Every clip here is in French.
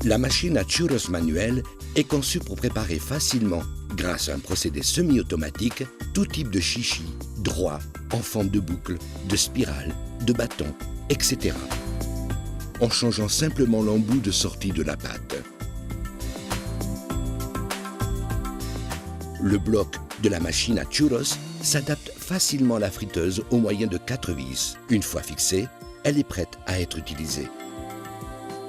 La machine à churros manuelle est conçue pour préparer facilement, grâce à un procédé semi-automatique, tout type de chichis, droits, en forme de boucle, de spirale, de bâton, etc. En changeant simplement l'embout de sortie de la pâte. Le bloc de la machine à churros s'adapte facilement à la friteuse au moyen de 4 vis. Une fois fixée, elle est prête à être utilisée.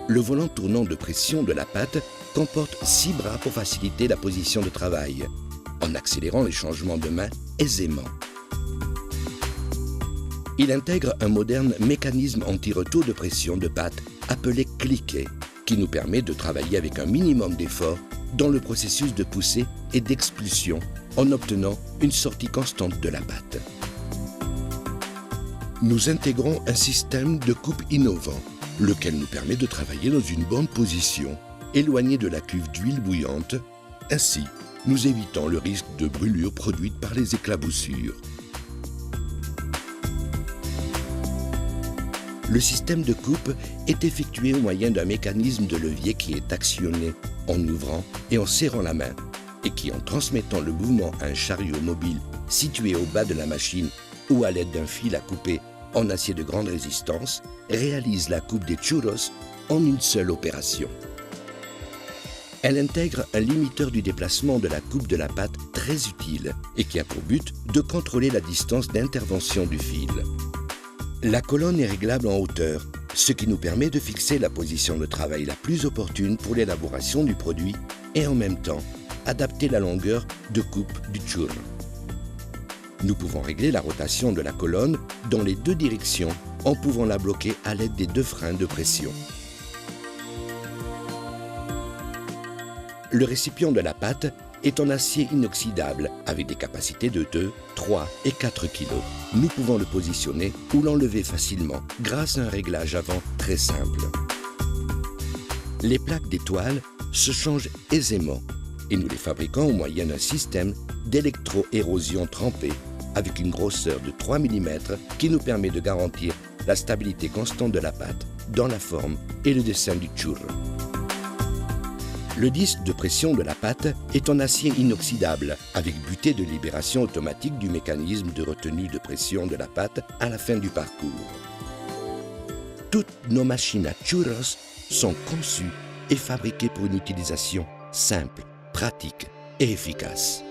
Le volant tournant de pression de la pâte comporte 6 bras pour faciliter la position de travail, en accélérant les changements de main aisément. Il intègre un moderne mécanisme anti-retour de pression de pâte appelé cliquet, qui nous permet de travailler avec un minimum d'effort dans le processus de poussée et d'expulsion en obtenant une sortie constante de la pâte. Nous intégrons un système de coupe innovant, lequel nous permet de travailler dans une bonne position, éloigné de la cuve d'huile bouillante. Ainsi, nous évitons le risque de brûlure produite par les éclaboussures. Le système de coupe est effectué au moyen d'un mécanisme de levier qui est actionné en ouvrant et en serrant la main et qui, en transmettant le mouvement à un chariot mobile situé au bas de la machine ou à l'aide d'un fil à couper en acier de grande résistance, réalise la coupe des churros en une seule opération. Elle intègre un limiteur du déplacement de la coupe de la pâte très utile et qui a pour but de contrôler la distance d'intervention du fil. La colonne est réglable en hauteur, ce qui nous permet de fixer la position de travail la plus opportune pour l'élaboration du produit et en même temps adapter la longueur de coupe du churro. Nous pouvons régler la rotation de la colonne dans les 2 directions en pouvant la bloquer à l'aide des 2 freins de pression. Le récipient de la pâte est en acier inoxydable avec des capacités de 2, 3 et 4 kg. Nous pouvons le positionner ou l'enlever facilement grâce à un réglage avant très simple. Les plaques d'étoiles se changent aisément et nous les fabriquons au moyen d'un système d'électro-érosion trempée avec une grosseur de 3 mm qui nous permet de garantir la stabilité constante de la pâte dans la forme et le dessin du churro. Le disque de pression de la pâte est en acier inoxydable avec butée de libération automatique du mécanisme de retenue de pression de la pâte à la fin du parcours. Toutes nos machines à churros sont conçues et fabriquées pour une utilisation simple, pratique et efficace.